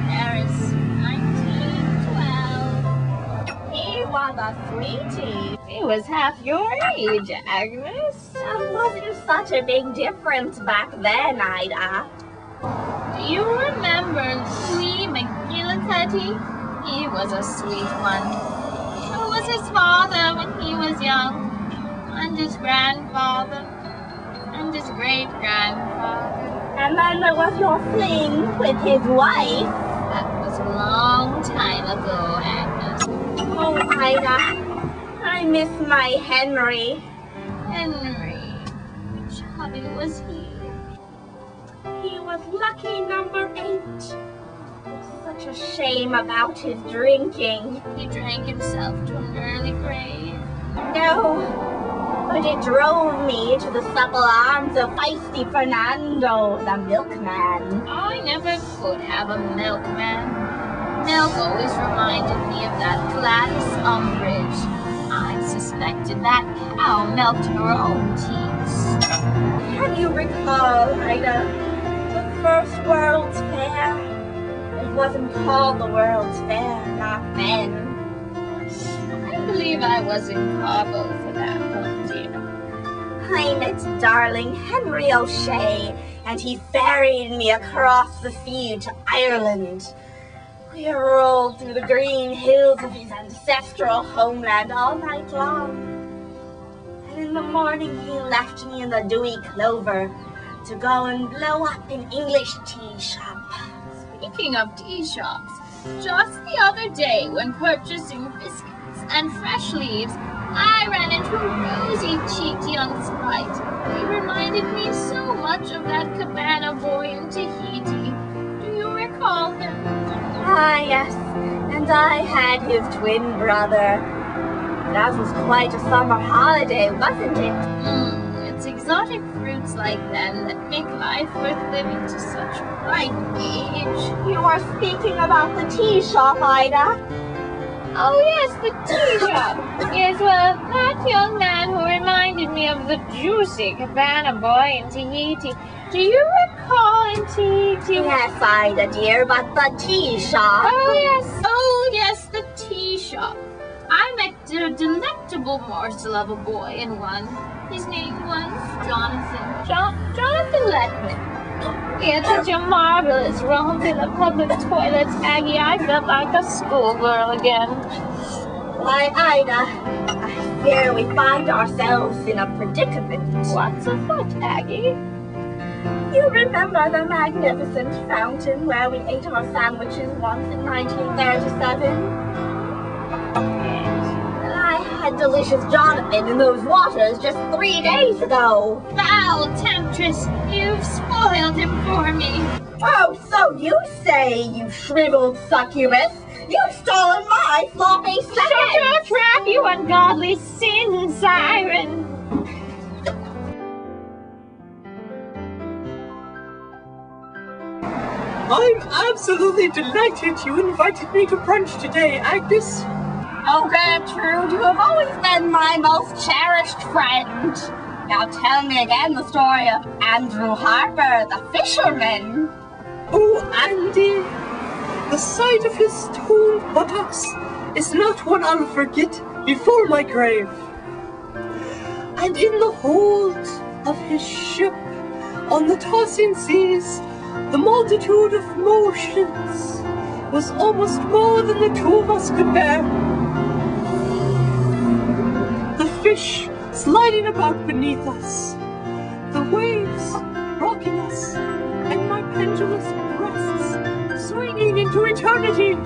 Paris, 1912. He was a sweetie. He was half your age, Agnes. There wasn't such a big difference back then, Ida. Do you remember Louis McGillicuddy? He was a sweet one. Who was his father when he was young? And his grandfather? And his great-grandfather? And then there was your fling with his wife. That was a long time ago, Agnes. Oh, Ida, I miss my Henry. Henry. Which hubby was he? He was lucky number 8. It's such a shame about his drinking. He drank himself to an early grave. No, but it drove me to the supple arms of feisty Fernando, the milkman. I never could have a milkman. Milk always reminded me of that Gladys Umbridge. I suspected that cow milked her own teats. Can you recall, Ida, the first World's Fair? It wasn't called the World's Fair, not then. I believe I was in Cabo for that one, dear. I met darling Henry O'Shea, and he ferried me across the sea to Ireland. We rolled through the green hills of his ancestral homeland all night long. And in the morning he left me in the dewy clover to go and blow up an English tea shop. Speaking of tea shops, just the other day when purchasing biscuits and fresh leaves, I ran into a rosy-cheeked young sprite. He reminded me so much of that cabana boy in Tahiti. Do you recall him? Ah, yes, and I had his twin brother. That was quite a summer holiday, wasn't it? It's exotic fruits like them that make life worth living to such a ripe age. You are speaking about the tea shop, Ida. Oh yes, the tea shop. Yes, well, that young man who reminded me of the juicy cabana boy in Tahiti. Do you recall in Tahiti? Yes, Ida, dear, but the tea shop. Oh yes, the tea shop. I met a delectable morsel of a boy in one. His name was Jonathan. Jonathan Letman. He had such a marvelous romp in the public toilets, Aggie. I felt like a schoolgirl again. Why, Ida, I fear we find ourselves in a predicament. What's afoot, Aggie? You remember the magnificent fountain where we ate our sandwiches once in 1937? I had delicious Jonathan in those waters just 3 days ago. Foul temptress, you've spoiled him for me. Oh, so you say, you shriveled succubus. You've stolen my floppy seconds. Shut your trap, you ungodly sin siren. I'm absolutely delighted you invited me to brunch today, Agnes. Oh, Gertrude, you have always been my most cherished friend. Now tell me again the story of Andrew Harper, the fisherman. Oh, Andy, the sight of his toned buttocks is not one I'll forget before my grave. And in the hold of his ship on the tossing seas, the multitude of motions was almost more than the two of us could bear. The fish sliding about beneath us, the waves rocking us, and my pendulous breasts swinging into eternity.